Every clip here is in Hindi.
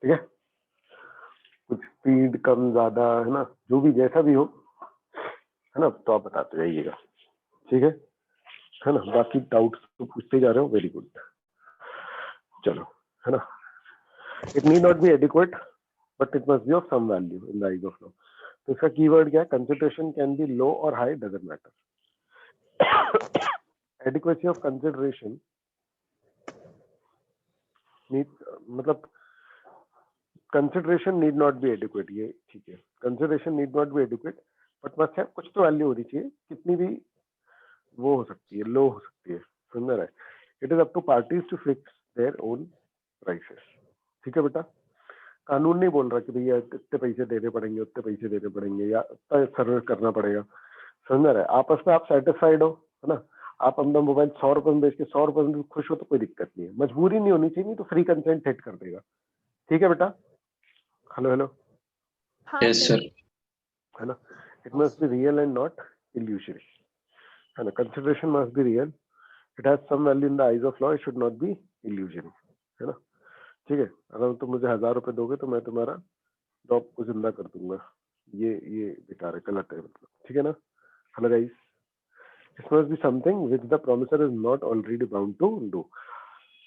ठीक है, कुछ स्पीड कम ज्यादा है ना, जो भी जैसा भी हो है ना, तो आप बताते जाइएगा, ठीक है ना। बाकी डाउट्स तो पूछते जा रहे हो, वेरी गुड। चलो, है ना। It need not be adequate but it must be of some value in the eyes of law. तो इसका कीवर्ड क्या है? कंसिडरेशन कैन बी लो और high, doesn't matter. Adequacy of consideration मतलब consideration need not be adequate, ये ठीक है। Consideration need not be adequate but must है, कुछ तो वैल्यू होनी चाहिए, कितनी भी वो हो सकती है, लो हो सकती है, समझ रहा है। It is up to parties to fix their own prices. ठीक है बेटा, कानून नहीं बोल रहा कि भैया इतने पैसे देने पड़ेंगे, उतने पैसे देने पड़ेंगे या सर्विस करना पड़ेगा, समझ रहा है। आपस में आप सेटिस्फाइड हो, है ना। आप अपना मोबाइल 100 रुपए में बेच के 100 रुपए में खुश हो तो कोई दिक्कत नहीं है, मजबूरी नहीं होनी चाहिए, नहीं तो फ्री कंसेंट हिट कर देगा। ठीक है बेटा, हेलो हेलो, यस सर। है ना। It must be real and not illusory, है ना। Consideration must be real, it has some value in the eyes of law, it should not be illusory, है ना। ठीक है, अगर तुम मुझे 1000 रुपए दोगे तो मैं तुम्हारा जॉब को जिंदा कर दूंगा, ये बेकार है, गलत है मतलब, ठीक है ना। Hello guys, it must be something which the promisor is not already bound to do.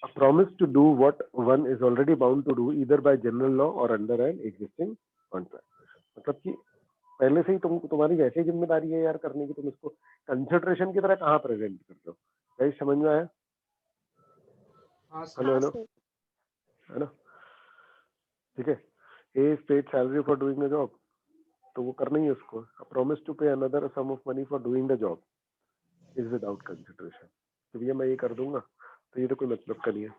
A promise to do what one is already bound to do either by general law or under an existing contract. मतलब कि पहले से ही तुम्हारी वैसे जिम्मेदारी है यार करने की, तुम इसको कंसिडरेशन की तरह कहाँ प्रेजेंट कर रहे हो? गाइस समझ में आया? हेलो हेलो, है ना। ठीक है, a paid salary for doing the job, तो वो करना ही है उसको। Promise to pay another sum of money for doing the job is without consideration. तो भैया मैं ये कर दूंगा, तो ये तो कोई मतलब का नहीं है।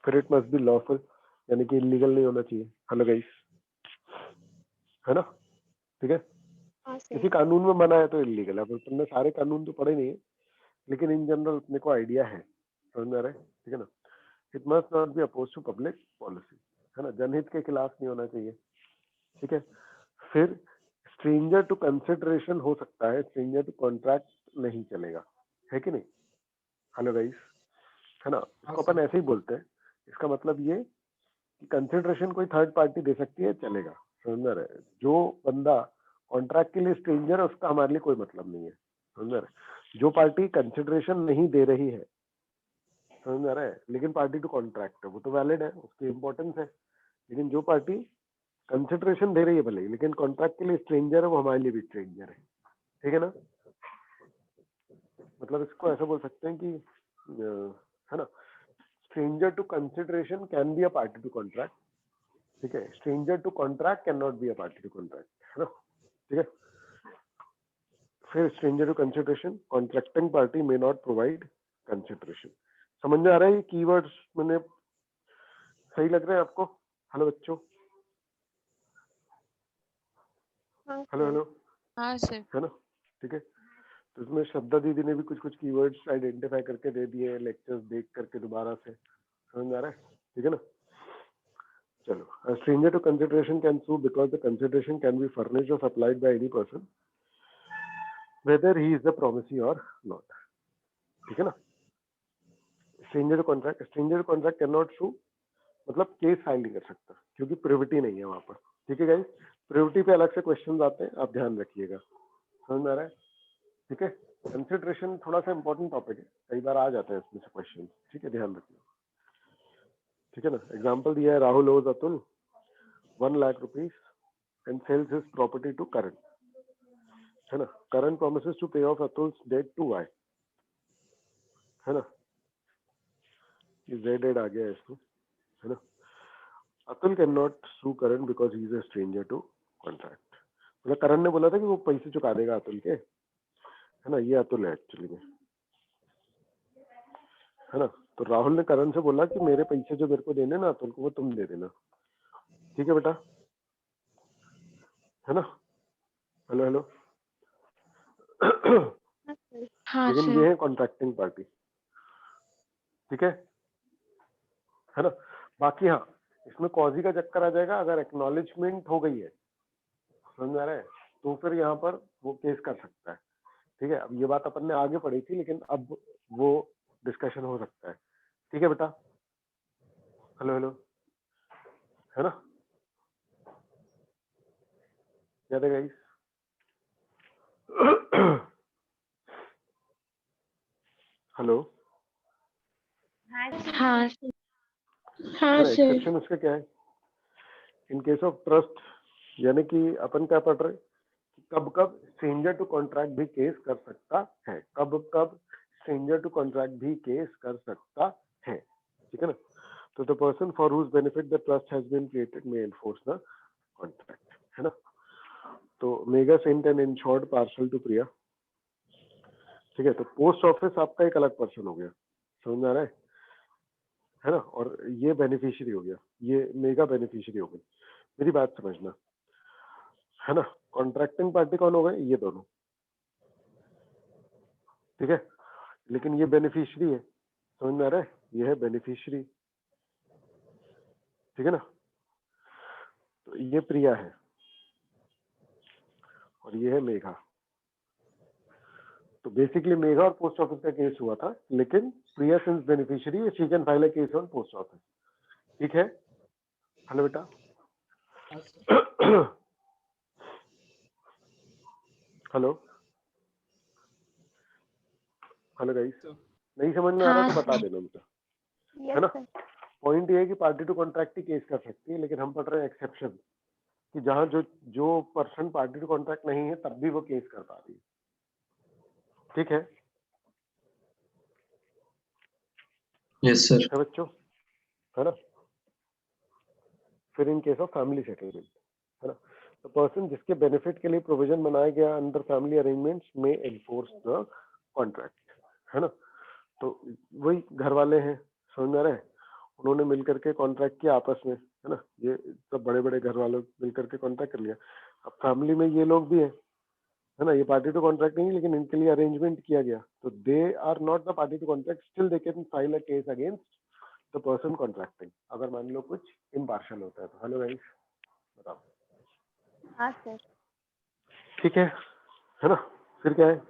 फिर इट मस्ट बी लॉफुल, यानी कि इलीगल नहीं होना चाहिए। हेलो गाइस, है ना। ठीक है, किसी कानून में मना है तो इलीगल है। तुमने सारे कानून तो पढ़े नहीं है, लेकिन इन जनरल अपने को आइडिया है, समझ में आ रहा है, ठीक है ना। It must not be oppose to public policy, है ना, जनहित के खिलाफ नहीं होना चाहिए, ठीक है। फिर स्ट्रेंजर टू कंसिडरेशन हो सकता है, स्ट्रेंजर टू कॉन्ट्रैक्ट नहीं चलेगा, है कि नहीं। हेलो गाइस, है ना। इसको अपन ऐसे ही बोलते हैं, इसका मतलब ये कि कंसिडरेशन कोई थर्ड पार्टी दे सकती है, चलेगा, समझ में आ रहा है। जो बंदा कॉन्ट्रैक्ट के लिए स्ट्रेंजर है उसका हमारे लिए कोई मतलब नहीं है, समझ में आ रहा है। जो पार्टी कंसिडरेशन नहीं दे रही है, समझ में आ रहा है, लेकिन पार्टी टू कॉन्ट्रैक्ट है, वो तो वैलिड है, उसकी इंपॉर्टेंस है। लेकिन जो पार्टी कंसिडरेशन दे रही है भले ही, लेकिन कॉन्ट्रैक्ट के लिए स्ट्रेंजर है, वो हमारे लिए भी स्ट्रेंजर है, ठीक है ना। मतलब इसको ऐसा बोल सकते हैं कि है ना, stranger to consideration can be a party to contract, ठीक है। Stranger to contract can not be a party to contract, है ना, ठीक है। फिर stranger to consideration, contracting party may not provide consideration. समझ में आ रहा है ये कीवर्ड्स मैंने सही लग रहे हैं आपको? हेलो बच्चों, हेलो हेलो, हाँ सर। है ना, ठीक है। तो इसमें श्रद्धा दीदी ने भी कुछ कुछ कीवर्ड्स आइडेंटिफाई करके दे दिए, लेक्चर्स देख करके दोबारा से, समझ में आ रहा है, ठीक है ना। चलो, a stranger to consideration can sue because the consideration can be furnished or supplied by any person whether he is the promisee or not, ठीक है ना। stranger to contract cannot sue, मतलब केस फाइल नहीं कर सकता क्योंकि प्रिविटी नहीं है वहां पर, ठीक है गाइस। प्रिविटी पे अलग से क्वेश्चंस आते हैं, आप ध्यान रखिएगा, समझ में आ रहा है, ठीक है। कंसिडरेशन थोड़ा सा इंपॉर्टेंट टॉपिक है, कई बार आ जाते हैं इसमें से क्वेश्चन, ठीक है, ध्यान रखिए, ठीक है ना। एग्जाम्पल दिया है, Rahul owes Atul 1 lakh rupees and sells his property to Karan, है ना। करण promises to pay off Atul's debt to Y, है ना। ये Z आ गया है इसमें, है ना। Atul can not sue Karan because he is a stranger to contract. मतलब करण ने बोला था कि वो पैसे चुका देगा अतुल के, है ना, ये अतुल है एक्चुअली में, है ना। तो राहुल ने करण से बोला कि मेरे पैसे जो मेरे को देने ना अतुल को, वो तुम दे देना, ठीक है बेटा, है ना। Hello hello. हाँ लेकिन सर। ये है कॉन्ट्रैक्टिंग पार्टी, ठीक है ना। बाकी हाँ, इसमें कॉजी का चक्कर आ जाएगा अगर एक्नॉलेजमेंट हो गई है, समझ में आ रहा है, तो फिर यहाँ पर वो केस कर सकता है, ठीक है। अब ये बात अपन ने आगे पढ़ी थी, लेकिन अब वो डिस्कशन हो सकता है, ठीक है बेटा। हेलो हेलो, है ना? याद है गाइस? हेलो, हाँ सर। हाँ सर। एक्सेप्शन उसका क्या है? इन केस ऑफ ट्रस्ट, यानी कि अपन क्या पढ़ रहे हैं, कब कब स्ट्रेंजर टू कॉन्ट्रैक्ट भी केस कर सकता है, कब कब स्ट्रेंजर टू कॉन्ट्रैक्ट भी केस कर सकता है, ठीक है ना? तो the person for whom benefit the trust has been created may enforce the contract, है ना? तो Megha sent an insured parcel to Priya, ठीक है? तो पोस्ट ऑफिस आपका एक अलग पर्सन हो गया, समझ में आ रहा है ना? और ये बेनिफिशियरी हो गया, ये मेगा बेनिफिशियरी हो गई। मेरी बात समझना, है ना? कॉन्ट्रैक्टिंग पार्टी कौन हो गए? ये दोनों, ठीक है? लेकिन ये बेनिफिशियरी है, समझ में आ रहा है? ये है बेनिफिशियरी, ठीक है ना? तो ये प्रिया है और ये है मेघा। तो बेसिकली मेघा और पोस्ट ऑफिस का केस हुआ था, लेकिन Priya since beneficiary she can file a case on post office, ठीक है? हेलो बेटा। हेलो, हेलो गाइस, नहीं समझ में आ रहा हाँ तो बता सर। देना मुझे, है ना? पॉइंट ये है कि पार्टी टू कॉन्ट्रैक्ट ही केस कर सकती है, लेकिन हम पढ़ रहे हैं एक्सेप्शन, कि जहां जो जो पर्सन पार्टी टू कॉन्ट्रैक्ट नहीं है तब भी वो केस कर पा रही है, ठीक है? Yes sir. है बच्चों, है ना? फिर in case of family settlement, है ना? तो पर्सन जिसके बेनिफिट के लिए प्रोविजन बनाया गया अंडर फैमिली अरेंजमेंट्स में एनफोर्स द कॉन्ट्रैक्ट, है ना? तो वही घर वाले हैं, समझ में आ रहा है? उन्होंने मिलकर के कॉन्ट्रैक्ट किया आपस में, है ना? ये सब बड़े बड़े घर वालों मिलकर के कॉन्ट्रैक्ट कर लिया। अब फैमिली में ये लोग भी है ना? ये पार्टी टू कॉन्ट्रैक्ट नहीं, लेकिन इनके लिए अरेंजमेंट किया गया, तो they are not the party to contract, still they can file a case against the person contracting, अगर मान लो कुछ इम्पार्शियल होता है तो। हेलो गाइस, बताओ। हाँ सर। ठीक है ना? फिर क्या है?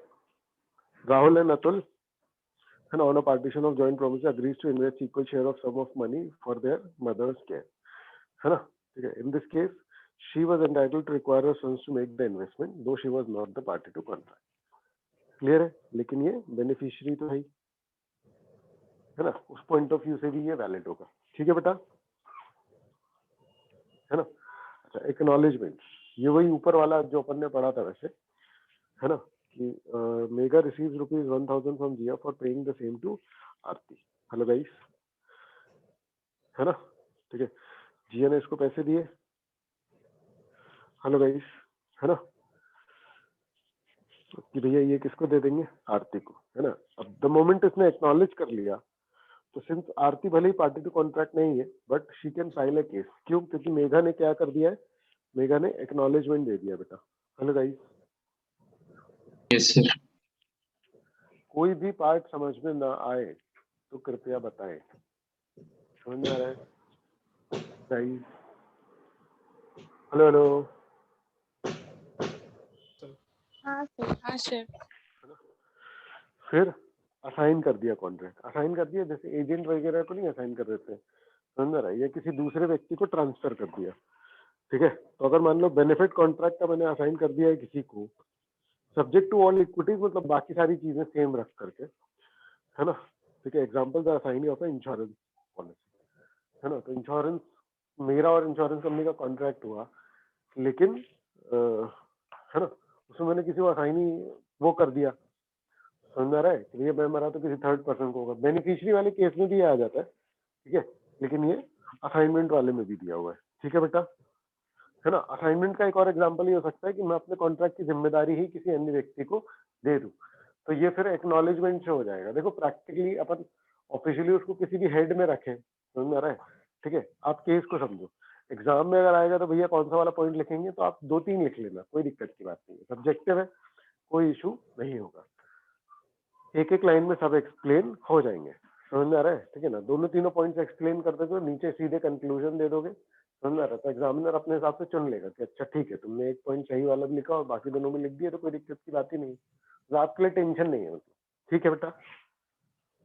राहुल एंड अतुल, है ना, on a partition of joint promise agrees to invest equal share of sum of money for their mother's care, है ना? ठीक है, in this case she was entitled to require her sons to make the investment though she was not the party to contract, clear है? लेकिन ये बेनिफिशियरी तो है ना? उस पॉइंट ऑफ व्यू से भी ये वैलिड होगा, ठीक है बेटा? है ना? अच्छा, एक्नॉलेजमेंट, ये वही ऊपर वाला जो अपन ने पढ़ा था वैसे, है ना? कि Megha receives ₹1000 from Jiya for paying the same to Aarti. Hello guys, है ना? ठीक है, जिया ने इसको पैसे दिए। हेलो गाइस, है ना? कि भैया ये किसको दे देंगे? आरती को, है ना? अब द मोमेंट इसने एक्नॉलेज कर लिया, तो सिंस आरती भले ही पार्टी टू कॉन्ट्रैक्ट नहीं है, but she can file a case. क्यों? क्योंकि मेघा ने क्या कर दिया है? मेघा ने एक्नॉलेजमेंट दे दिया बेटा। Hello guys, yes sir. कोई भी पार्ट समझ में ना आए तो कृपया बताएं, समझ में आ रहा है गाइस? हेलो हेलो, हाँ सर। हाँ सर। फिर असाइन कर दिया कॉन्ट्रैक्ट, असाइन कर दिया, जैसे एजेंट वगैरह को नहीं असाइन कर देते, समझ में आ रहा है? या किसी दूसरे व्यक्ति को ट्रांसफर कर दिया, ठीक है? तो अगर मान लो बेनिफिट कॉन्ट्रैक्ट का मैंने असाइन कर दिया है किसी को, सब्जेक्ट टू ऑल इक्विटीज, मतलब बाकी सारी चीजें सेम रख करके, है ना? ठीक है, example the assigning of insurance policy, है ना? तो इंश्योरेंस, मेरा और इंश्योरेंस कंपनी का कॉन्ट्रैक्ट हुआ, लेकिन है ना, उसमें मैंने किसी को असाइनी वो कर दिया, समझ में आ रहा है? कि ये मैं मरा तो किसी थर्ड पर्सन को होगा। बेनिफिशियरी वाले केस में भी ये आ जाता है, ठीक है? लेकिन ये असाइनमेंट वाले में भी दिया हुआ है, ठीक है बेटा? है ना? असाइनमेंट का एक और एग्जांपल ये हो सकता है कि मैं अपने कॉन्ट्रैक्ट की जिम्मेदारी ही किसी अन्य व्यक्ति को दे दूं, तो ये फिर एक्नॉलेजमेंट से हो जाएगा। देखो, प्रैक्टिकली अपन ऑफिशियली उसको किसी भी हेड में रखें, समझ में आ रहा है? ठीक है, आप केस को समझो। एग्जाम में अगर आएगा तो भैया कौन सा वाला पॉइंट लिखेंगे, तो आप 2-3 लिख लेना, कोई दिक्कत की बात नहीं है, सब्जेक्टिव है, कोई इशू नहीं होगा। एक एक लाइन में सब एक्सप्लेन हो जाएंगे, समझ में आ रहा है? ठीक है ना? दोनों तीनों पॉइंट्स एक्सप्लेन कर दोगे, नीचे सीधे कंक्लूजन दे दोगे, समझ में आ रहा है? तो एग्जामिनर अपने हिसाब से चुन लेगा कि अच्छा ठीक है, तुमने एक पॉइंट सही वाला भी लिखा और बाकी दोनों में लिख दिया, तो कोई दिक्कत की बात ही नहीं, तो आपके लिए टेंशन नहीं है, मतलब। ठीक है बेटा?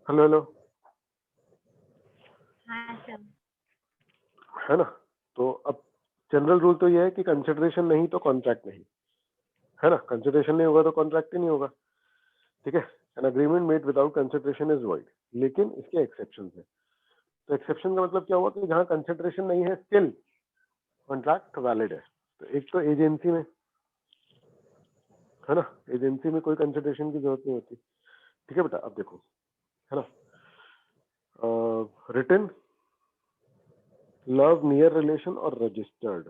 हेलो हेलो, हाँ सर। है ना? तो जनरल रूल तो ये है कि कंसिडरेशन नहीं तो कॉन्ट्रैक्ट नहीं, है ना। कंसिडरेशन नहीं होगा तो कॉन्ट्रैक्ट ही नहीं होगा, ठीक है। An agreement made without consideration is void, लेकिन इसके एक्सेप्शन है। तो एक्सेप्शन का मतलब क्या हुआ कि जहाँ कंसिडरेशन नहीं है स्टिल कॉन्ट्रैक्ट वैलिड है। तो एक तो एजेंसी में, है ना, एजेंसी में कोई कंसिडरेशन की जरूरत नहीं होती, ठीक है बेटा। अब देखो, है ना, रिटन, लव, नियर रिलेशन और रजिस्टर्ड,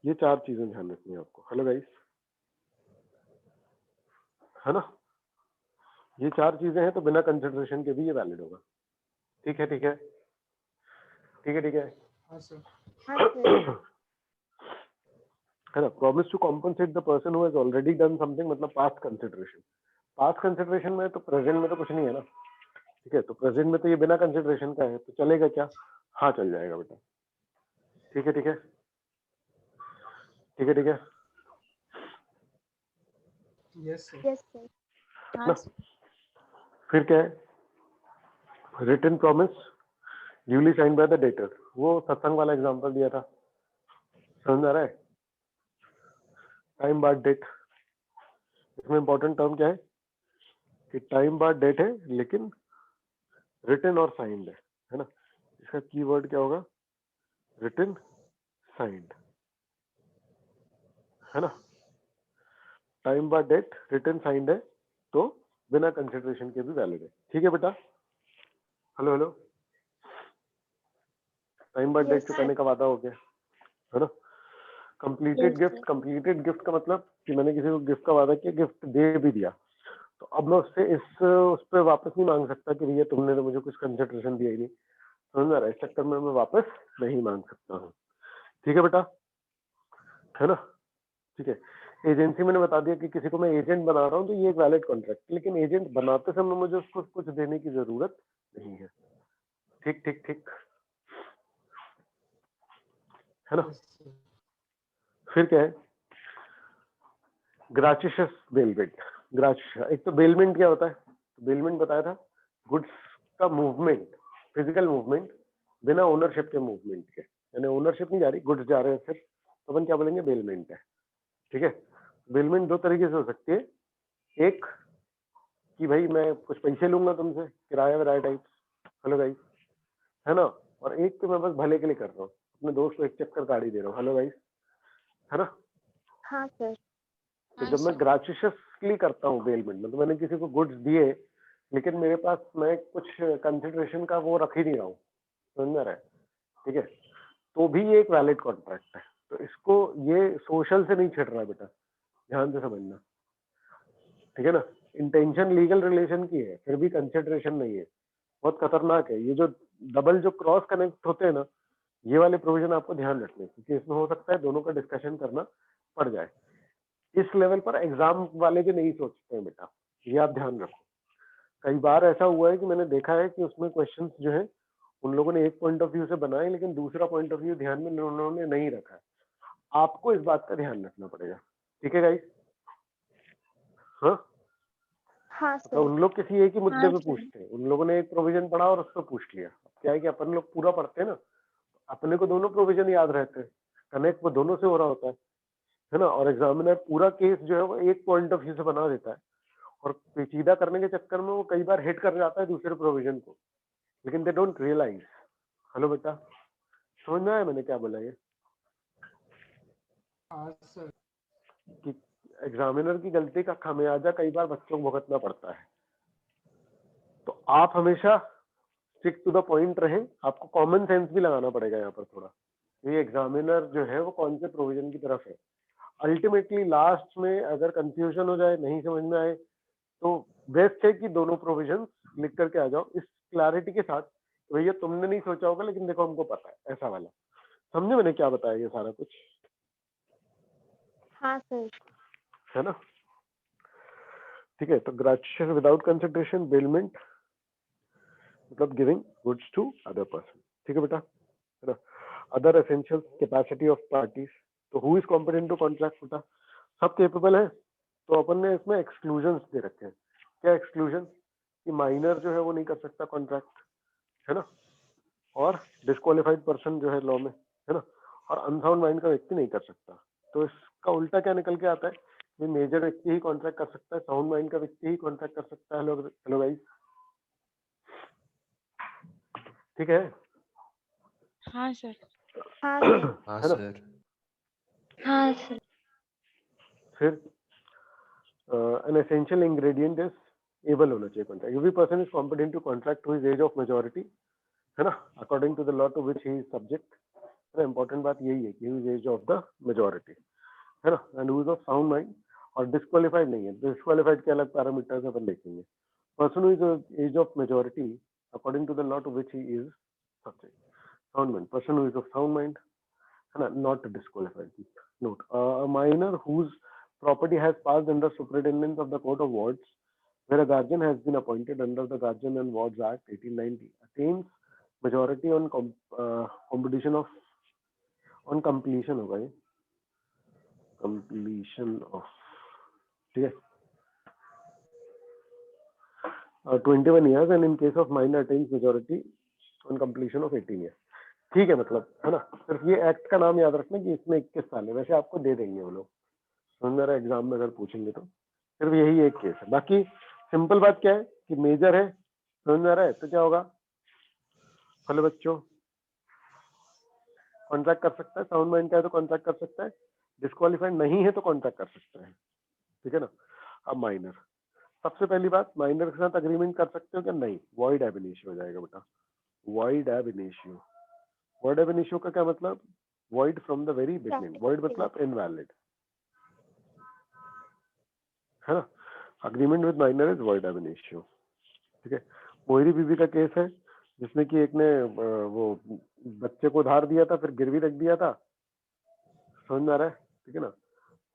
ये 4 चीजें ध्यान रखनी है आपको। हेलो गाइस, है ना, ये 4 चीजें हैं तो बिना कंसिडरेशन के भी ये वैलिड होगा। ठीक है, ठीक है, ठीक है, ठीक है। हाँ सर। है ना। Promise to compensate the person who has already done something, मतलब पास्ट कंसिडरेशन। पास्ट कंसिडरेशन में तो प्रेजेंट में तो कुछ नहीं है ना, ठीक है। तो प्रेजेंट में तो ये बिना कंसिडरेशन का है, तो चलेगा क्या? हाँ चल जाएगा बेटा। ठीक है, ठीक है, ठीक है, ठीक है। Yes sir. ना, फिर क्या है? Written promise duly sign by the debtor. वो सत्संग वाला एग्जांपल दिया था, समझ आ रहा है? टाइम बार डेट, इसमें इंपॉर्टेंट टर्म क्या है कि टाइम बार डेट है लेकिन रिटन और साइंड है ना। इसका कीवर्ड क्या होगा? रिटन, साइंड, है ना। टाइम बार डेट रिटन साइंड है तो बिना कंसिडरेशन के भी वैलिड है, ठीक है बेटा। हेलो हेलो, टाइम बार डेट चुकाने का वादा हो गया, है ना। कंप्लीटेड गिफ्ट, कंप्लीटेड गिफ्ट का मतलब कि मैंने किसी को गिफ्ट का वादा किया, गिफ्ट दे भी दिया, तो अब मैं उससे उस पर वापस नहीं मांग सकता कि भैया तुमने तो मुझे कुछ कंसिडरेशन दिया ही नहीं, समझ आ रहा है? इस चक्कर में मैं वापस नहीं मांग सकता हूँ, ठीक है बेटा, है ना। ठीक है। एजेंसी मैंने बता दिया कि किसी को मैं एजेंट बना रहा हूँ तो ये एक वैलिड कॉन्ट्रैक्ट, लेकिन एजेंट बनाते समय मुझे उसको कुछ देने की जरूरत नहीं है। ठीक ठीक ठीक, है ना। फिर क्या है? ग्राचियस बेलमेंट। ग्राचियस, एक तो बेलमेंट क्या होता है? बेलमेंट बताया था, गुड्स का मूवमेंट, फिजिकल मूवमेंट बिना ओनरशिप के मूवमेंट के, यानी ओनरशिप नहीं जा रही, गुड्स जा रहे हैं सिर्फ, तो अपन क्या बोलेंगे? बेलमेंट है, ठीक है। बेलमेंट 2 तरीके से हो सकती है। एक कि भाई मैं कुछ पैसे लूंगा तुमसे, किराया विराया टाइप, हेलो गाइस, है ना। और एक कि मैं बस भले के लिए कर रहा हूँ, अपने दोस्त को एक चक्कर गाड़ी दे रहा हूँ, हेलो गाइस, है ना। हाँ सर। तो जब मैं ग्रेचुइटली करता हूँ बेलमेंट में, तो मैंने किसी को गुड्स दिए लेकिन मेरे पास मैं कुछ कंसिडरेशन का वो रख ही नहीं रहा हूँ, समझ में आ रहा है? ठीक है, तो भी ये एक वैलिड कॉन्ट्रैक्ट है। तो इसको ये सोशल से नहीं छिड़ रहा है बेटा, ध्यान से समझना, ठीक है ना। इंटेंशन लीगल रिलेशन की है, फिर भी कंसिडरेशन नहीं है, बहुत खतरनाक है। ये जो डबल जो क्रॉस कनेक्ट होते हैं ना, ये वाले प्रोविजन आपको ध्यान रखने, क्योंकि इसमें हो सकता है दोनों का डिस्कशन करना पड़ जाए। इस लेवल पर एग्जाम वाले भी नहीं सोचते हैं बेटा, ये आप ध्यान रखो। कई बार ऐसा हुआ है कि मैंने देखा है कि उसमें क्वेश्चंस जो है उन लोगों ने एक पॉइंट ऑफ व्यू से बनाए, लेकिन दूसरा पॉइंट ऑफ व्यू ध्यान में उन्होंने नहीं रखा है। आपको इस बात का ध्यान रखना पड़ेगा, ठीक है गाइस? हाँ हाँ तो सर। उन लोग किसी एक ही मुद्दे हाँ पे सर। पूछते हैं, उन लोगों ने एक प्रोविजन पढ़ा और उस पर पूछ लिया। क्या है कि अपन लोग पूरा पढ़ते हैं ना, अपने को दोनों प्रोविजन याद रहते हैं, कनेक्ट वो दोनों से हो रहा होता है ना। और एग्जामिनर पूरा केस जो है वो एक पॉइंट ऑफ व्यू से बना देता है, और पेचीदा करने के चक्कर में वो कई बार हिट कर जाता है दूसरे प्रोविजन को, लेकिन दे डोंट रियलाइज। हेलो बेटा, समझ में आया मैंने क्या बोला? ये कि एग्जामिनर की गलती का खामियाजा कई बार बच्चों को भुगतना पड़ता है। तो आप हमेशा स्टिक टू द पॉइंट रहें, आपको कॉमन सेंस भी लगाना पड़ेगा यहाँ पर थोड़ा, ये एग्जामिनर जो है वो कौन से प्रोविजन की तरफ है। अल्टीमेटली लास्ट में अगर कंफ्यूजन हो जाए, नहीं समझ में आए, तो बेस्ट है कि दोनों प्रोविजन लिख करके आ जाओ, इस क्लैरिटी के साथ, भैया तुमने नहीं सोचा होगा लेकिन देखो हमको पता है, ऐसा वाला। समझे मैंने क्या बताया ये सारा कुछ? हाँ सर। है ना। ठीक है, तो ग्रेचुइशन विदाउट कंसिडरेशन, बेलमेंट मतलब giving goods to other person, ठीक है बेटा, है ना। Other essential capacity of parties, तो who is competent to contract बेटा? सब केपेबल है, तो अपन ने इसमें एक्सक्लूजन दे रखे हैं। क्या एक्सक्लूजन? कि माइनर जो है वो नहीं कर सकता कॉन्ट्रैक्ट, है ना, और डिस्क्वालिफाइड पर्सन जो है लॉ में, है ना, और अनसाउंड माइंड का व्यक्ति नहीं कर सकता। तो इसका उल्टा क्या निकल के आता है कि मेजर व्यक्ति ही कॉन्ट्रैक्ट कर सकता है, साउंड माइंड का व्यक्ति ही कॉन्ट्रैक्ट कर सकता है। हेलो हेलो गाइस, ठीक है? हाँ सर। हाँ सर। हाँ है ना? सर। हाँ सर। फिर an essential ingredient is able होना चाहिए contract. Every person is competent to contract to his age of majority, है ना, according to the law to which he is subject. Important बात यही है कि his age of the majority, है ना, and who is of sound mind. और डिस्क्वालिफाइड नहीं है, डिस्क्वालिफाइड के अलग पैरामीटर्स अपन देखेंगे। Person who is age of majority according to the law to which he is subject, sound mind. Person who is of sound mind, है ना, not disqualified. Note, a minor whose property has passed under superintendence of the court of wards, where a guardian has been appointed under the Guardian and Wards Act 1890, attains majority on completion होगा ये, completion of, ठीक है, 21 years, and in case of minor attains majority on completion of 18 years। ठीक है, मतलब, है ना, सिर्फ ये एक्ट का नाम याद रखना कि इसमें 21 साल है। वैसे आपको दे देंगे वो लोग, समझ में आ रहा है, एग्जाम में अगर पूछेंगे तो सिर्फ यही एक केस है। बाकी सिंपल बात क्या है कि मेजर है, समझ में आ रहा है, तो क्या होगा? हेलो बच्चों, कॉन्ट्रैक्ट कर सकता है, साउंड माइंड का है तो कॉन्ट्रैक्ट कर सकता है, डिस्क्वालिफाइड नहीं है तो कॉन्ट्रैक्ट कर सकता है, ठीक है ना। अब माइनर, सबसे पहली बात, माइनर के साथ अग्रीमेंट कर सकते हो क्या? नहीं, वॉइड एब इनिशियो हो जाएगा बेटा, वॉइड एब इनिशियो। वॉइड एब इनिशियो का क्या मतलब? Void from the very beginning. Void मतलब इनवैलिड, है ना। Agreement with minor is void एब इनिशियो, ठीक है। मोहरी बीबी का केस है जिसमें कि एक ने वो बच्चे को उधार दिया था, फिर गिरवी रख दिया था, समझ में आ रहा है, ठीक है ना।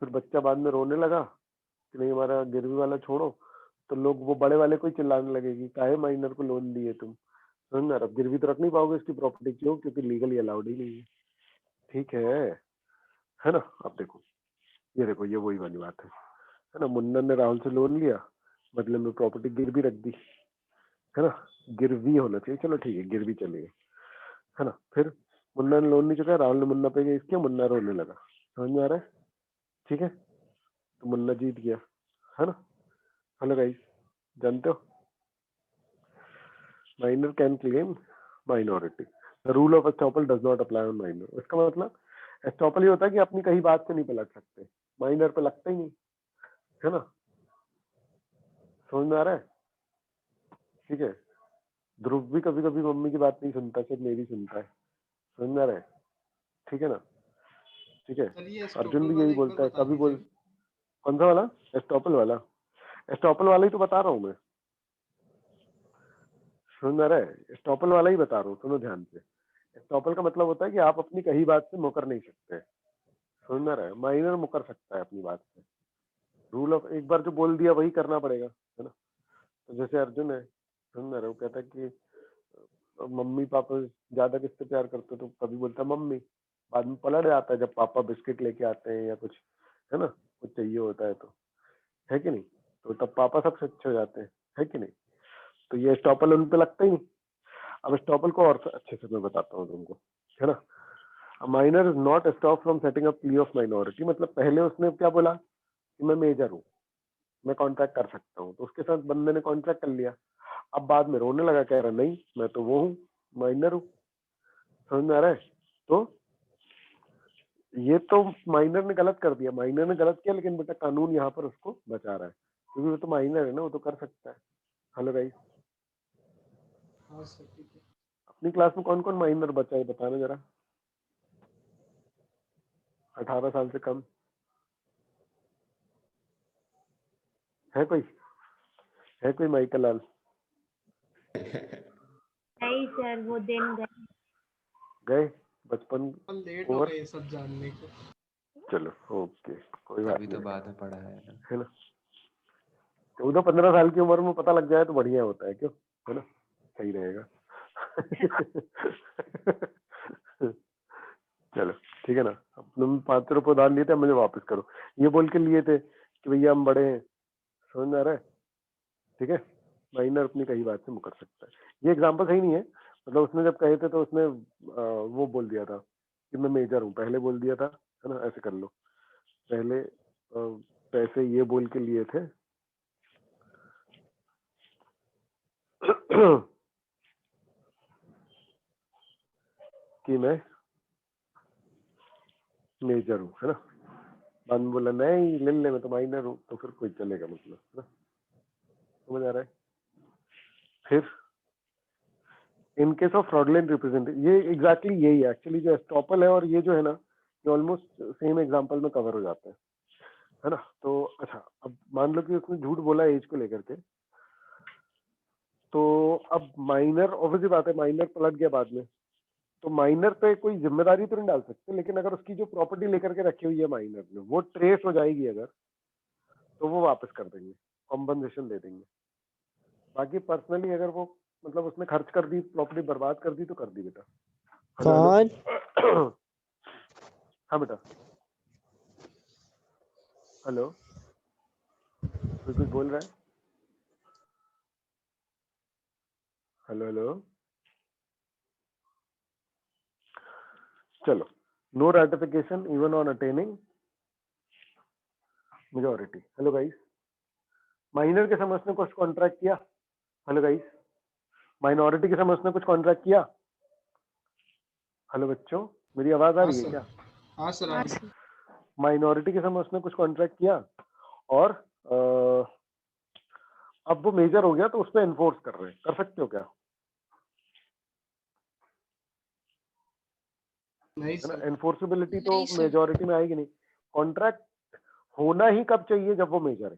फिर बच्चा बाद में रोने लगा कि नहीं हमारा गिरवी वाला छोड़ो, तो लोग वो बड़े वाले को ही चिल्लाने लगेगी, काहे माइनर को लोन दिए तुम, समझ में आ रहा। गिरवी तो रख नहीं पाओगे इसकी प्रॉपर्टी, क्यों? क्योंकि लीगली अलाउड ही नहीं है, ठीक है ना। अब देखो, ये देखो, ये वही वाली बात है ना। मुन्ना ने राहुल से लोन लिया, बदले में प्रॉपर्टी गिरवी रख दी, है ना, गिरवी होना चाहिए, चलो ठीक है, गिरवी चलेगी, है ना। फिर मुन्ना ने लोन नहीं चुकाया, राहुल ने मुन्ना पे केस किया, मुन्ना रोने लगा, समझ में आ रहा है, ठीक है, तो मुन्ना जीत गया, है ना। हेलो गाइस, जानते हो minor can claim minority, the rule of estoppel does not apply on minor. इसका मतलब एस्टॉपल ये होता है कि अपनी कहीं बात से नहीं पलट सकते, माइनर पे लगता ही नहीं, है ना, समझ में आ रहा है, ठीक है। ध्रुव भी कभी कभी मम्मी की बात नहीं सुनता, सिर्फ मेरी सुनता है, समझ में आ रहा है, ठीक है ना, ठीक है। अर्जुन भी यही बोलता है, कभी बोल, कौन सा वाला? एस्टॉपल वाला, एस्टॉपल वाला ही तो बता रहा हूँ मैं, समझ में आ रहा है, एस्टॉपल वाला ही बता रहा हूँ, सुनो ध्यान से। एस्टॉपल का मतलब होता है कि आप अपनी कही बात से मुकर नहीं सकते, समझ में आ रहा है। माइनर मुकर सकता है अपनी बात से, रूल ऑफ, एक बार जो बोल दिया वही करना पड़ेगा, है ना। तो जैसे अर्जुन है, समझ में आ रहा है, वो कहता है कि मम्मी पापा ज्यादा किससे प्यार करते, तो कभी बोलता है मम्मी, बाद में पलट जाता है जब पापा बिस्किट लेके आते हैं या कुछ, है ना, कुछ चाहिए होता है तो, है कि नहीं, तो तब पापा सबसे अच्छे हो जाते हैं, है कि नहीं। तो ये स्टॉपल उन पे लगता ही नहीं। अब स्टॉपल को और अच्छे से मैं बताता हूँ तुमको, है ना। Minor is not stop from setting up plea of minority, मतलब पहले उसने क्या बोला कि मैं मेजर हूँ, मैं कॉन्ट्रैक्ट कर सकता हूँ, तो उसके साथ बंदे ने कॉन्ट्रैक्ट कर लिया। अब बाद में रोने लगा, कह रहा नहीं मैं तो वो हूँ, माइनर हूँ, समझ में आ रहा है। तो ये तो माइनर ने गलत कर दिया, माइनर ने गलत किया, लेकिन बेटा कानून यहाँ पर उसको बचा रहा है, क्योंकि वो तो माइनर है ना, वो तो कर सकता है। हेलो गाइस, हाँ सर, ठीक है। अपनी क्लास में कौन कौन माइनर बचा है बताना जरा, 18 साल से कम है कोई? है कोई माइकल लाल? नहीं सर, वो दिन गए बचपन लेट हो ओवर, गए सब जानने को। चलो ओके, कोई बात तभी तो नहीं, बाद में पढ़ा है ना। है ना। 14-15 साल की उम्र में पता लग जाए तो बढ़िया होता है, क्यों, है ना, सही रहेगा। चलो ठीक है ना। अब तुम 500 रुपये उधार लिए थे, मुझे वापस करो, ये बोल के लिए थे कि भैया हम बड़े हैं, समझ में आ रहा है, ठीक है। माइनर अपनी कही बात से मुकर सकता है। ये एग्जाम्पल सही नहीं है, मतलब उसने जब कहे थे तो उसने वो बोल दिया था कि मैं मेजर हूँ, पहले बोल दिया था, है ना, ऐसे कर लो, पहले पैसे ये बोल के लिए थे कि मैं मेजर हूँ, है ना, बाद में बोला नहीं ले ले मैं तो माइनर हूँ, तो फिर कोई चलेगा, मतलब, है ना, समझ आ रहा है। फिर in case of fraudulent representation, ये एग्जैक्टली यही है एक्चुअली, जो एस्टॉपल है और ये जो है ना, ये ऑलमोस्ट सेम एग्जांपल में कवर हो जाते हैं, है ना। तो अच्छा, अब मान लो कि उसने झूठ बोला एज को लेकर के, तो अब माइनर, ऑब्वियसली बात है, माइनर पलट गया बाद में, तो माइनर पे कोई जिम्मेदारी तो नहीं डाल सकते, लेकिन अगर उसकी जो प्रॉपर्टी लेकर के रखी हुई है माइनर ने वो ट्रेस हो जाएगी अगर, तो वो वापस कर देंगे, कॉम्पनसेशन दे देंगे। बाकी पर्सनली अगर वो, मतलब उसने खर्च कर दी, प्रॉपर्टी बर्बाद कर दी, तो कर दी बेटा। कौन? हाँ बेटा, हेलो, कोई कुछ बोल रहा है? हेलो हेलो, चलो, no ratification even on attaining majority. Hello guys, minor के समझ ने कुछ कॉन्ट्रैक्ट किया? हेलो गाइस, माइनॉरिटी के समझ ने कुछ कॉन्ट्रैक्ट किया? हेलो बच्चों, मेरी आवाज आ हाँ रही है सर। क्या? हाँ सर। हाँ हाँ सर। माइनॉरिटी के समझ ने कुछ कॉन्ट्रैक्ट किया और अब वो मेजर हो गया, तो उस पर एनफोर्स कर रहे हैं, कर सकते हो क्या? नहीं है ना, सर। एनफोर्सेबिलिटी तो नहीं सर। मेजॉरिटी में आएगी नहीं। कॉन्ट्रैक्ट होना ही कब चाहिए? जब वो मेजर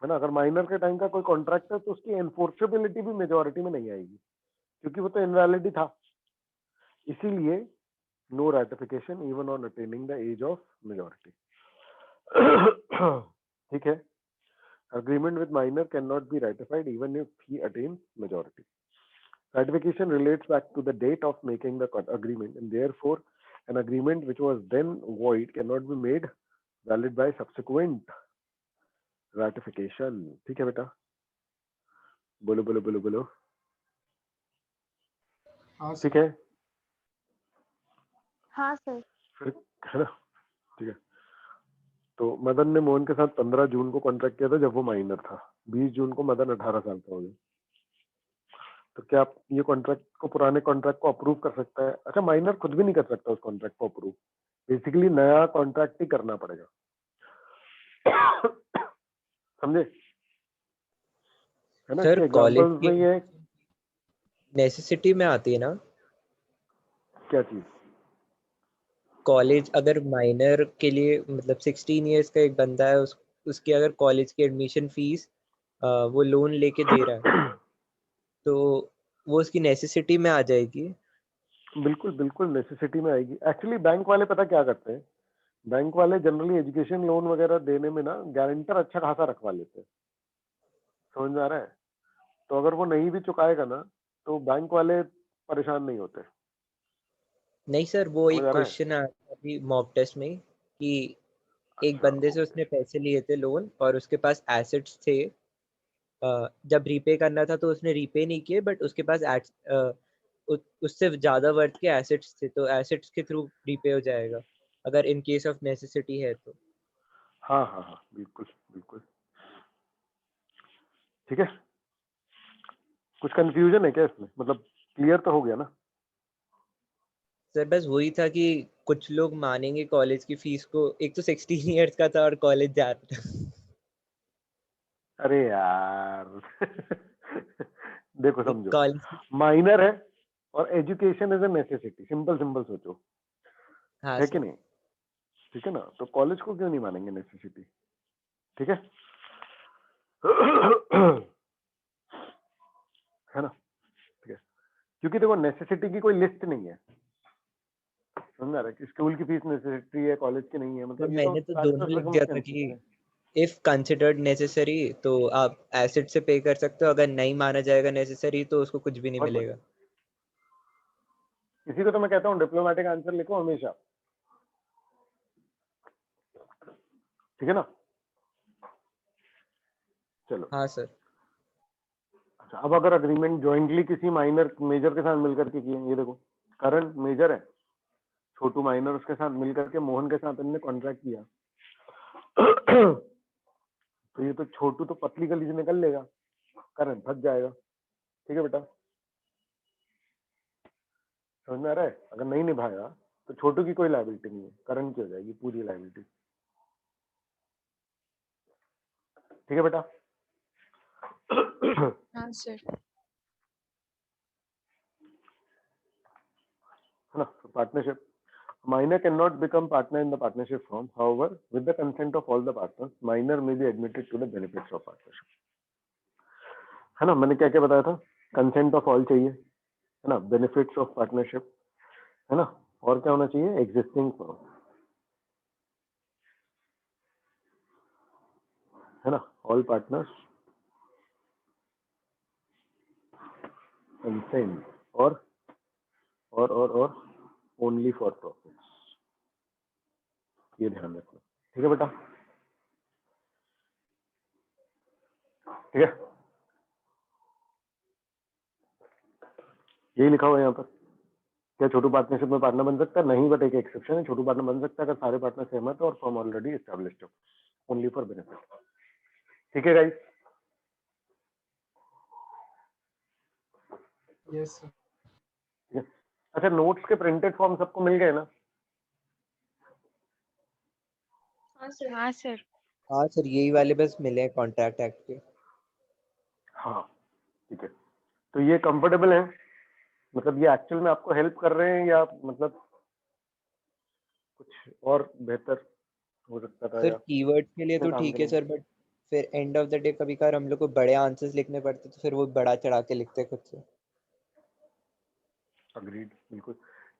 है ना। अगर माइनर के टाइम का कोई कॉन्ट्रैक्ट है तो उसकी एनफोर्सेबिलिटी भी मेजॉरिटी में नहीं आएगी, क्योंकि वो तो इनवैलिड ही था। इसीलिए no ratification even on attaining the age of majority. ठीक है, agreement with minor cannot be ratified even if he attains majority. Ratification relates back to the date of making the agreement, and therefore an agreement which was then void cannot be made valid by subsequent ratification. ठीक है बेटा, बोलो बोलो बोलो बोलो। हाँ ठीक सर। है, हाँ सर। फिर, है ना, ठीक है। तो मदन ने मोहन के साथ 15 जून को कॉन्ट्रैक्ट किया था जब वो माइनर था। 20 जून को मदन 18 साल का हो गया। तो क्या आप ये कॉन्ट्रैक्ट को, पुराने कॉन्ट्रैक्ट को अप्रूव कर सकता है? अच्छा, माइनर खुद भी नहीं कर सकता उस कॉन्ट्रैक्ट को अप्रूव, बेसिकली नया कॉन्ट्रैक्ट ही करना पड़ेगा। समझे? है ना, सर कॉलेज एग्जांपल्स की में ये नेसेसिटी में आती है ना, क्या चीज? कॉलेज अगर माइनर के लिए मतलब 16 इयर्स का एक बंदा है, उसकी अगर कॉलेज की एडमिशन फीस वो लोन लेके दे रहा है, तो वो उसकी नेसेसिटी में आ जाएगी। बिल्कुल बिल्कुल नेसेसिटी में आएगी। एक्चुअली बैंक वाले पता क्या करते हैं, बैंक वाले जनरली एजुकेशन लोन वगैरह देने में ना गारंटर अच्छा खासा रखवा लेते हैं। समझ में आ रहा है? तो अगर वो नहीं भी चुकाएगा ना, तो बैंक वाले परेशान नहीं होते। नहीं सर, वो समझ एक आ रहा है? क्वेश्चन आया था अभी मॉक टेस्ट में कि एक अच्छा, बंदे से उसने पैसे लिए थे लोन और उसके पास एसेट्स थे। जब रीपे करना था तो उसने रीपे नहीं किए, बट उसके पास उससे ज्यादा वर्थ के एसेट्स थे, तो एसेट्स के थ्रू रीपे हो जाएगा अगर इन केस ऑफ नेसेसिटी है तो। हाँ हाँ हाँ, बिल्कुल बिल्कुल। ठीक है, कुछ कंफ्यूजन है क्या इसमें? मतलब क्लियर तो हो गया ना? सर बस वही था कि कुछ लोग मानेंगे कॉलेज की फीस को, एक तो 16 इयर्स का था और कॉलेज जा रहा था। अरे यार देखो एक समझो, कॉलेज। माइनर है और education is a necessity, simple simple सोचो, हाँ है कि सर। नहीं? ठीक है ना, तो कॉलेज को क्यों नहीं मानेंगे नेसेसिटी? ठीक है है ना? ठीक है, क्योंकि देखो नेसेसिटी की कोई लिस्ट नहीं है। समझ आ रहा है कि स्कूल की फीस नेसेसिटी है, कॉलेज की नहीं है, सर मतलब ये तो मैंने तो दोनों लिख दिया था सर्कमस्टेंसेस कि है। इफ कंसिडर्ड नेसेसरी तो आप एसेट से पे कर सकते हो, अगर नहीं माना जाएगा नेसेसरी तो उसको कुछ भी नहीं बहुत मिलेगा। बढ़िया, इसी को तो मैं कहता हूँ डिप्लोमेटिक आंसर लिखो हमेशा। ठीक है ना? चलो, हाँ सर। अच्छा, अब अगर अग्रीमेंट ज्वाइंटली किसी माइनर मेजर के साथ मिलकर के किए, ये देखो करंट मेजर है, छोटू माइनर उसके साथ मिलकर के मोहन के साथ इनने कॉन्ट्रैक्ट किया तो ये तो छोटू तो पतली गली से निकल लेगा, करण फंस जाएगा। ठीक है बेटा, समझ में आ रहा है? अगर नहीं निभाया तो छोटू की कोई लायबिलिटी नहीं है, करण की हो जाएगी पूरी लायबिलिटी। ठीक है बेटा? हाँ सर। है ना? Partnership, minor cannot become partner in the partnership firm. However, with the consent of all the partners, minor may be admitted to the benefits of partnership. है ना? मैंने क्या क्या बताया था? कंसेंट ऑफ ऑल चाहिए, है ना? बेनिफिट्स ऑफ पार्टनरशिप, है ना? और क्या होना चाहिए? एग्जिस्टिंग फर्म, है ना? ऑल पार्टनर्स कंसेंट और ओनली फॉर प्रॉफिट्स, ये ध्यान रखना। ठीक है बेटा? ठीक है, यही लिखा हुआ है यहाँ पर। क्या छोटू पार्टनरशिप में पार्टनर बन सकता है? नहीं, बट एक एक्सेप्शन है, छोटू पार्टनर बन सकता है अगर सारे पार्टनर सहमत है और फर्म ऑलरेडी एस्टैब्लिश्ड है, ओनली फॉर बेनिफिट। ठीक है गाइस? Yes sir. अच्छा, नोट्स के प्रिंटेड फॉर्म सबको मिल गए ना? हाँ सर। हाँ सर। हाँ सर, यही वाले बस मिले हैं कॉन्ट्रैक्ट एक्ट के। हाँ ठीक है, तो ये कंफर्टेबल है? मतलब ये एक्चुअल में आपको हेल्प कर रहे हैं या मतलब कुछ और बेहतर हो सकता था? सर या कीवर्ड्स के लिए तो काम ठीक है करेंगे? सर, बट फिर एंड ऑफ द डे कभी कभार हम लोग को बड़े आंसर्स लिखने पड़ते तो फिर वो बड़ा चढ़ा के लिखते खुद से। अग्रीड, बिल्कुल।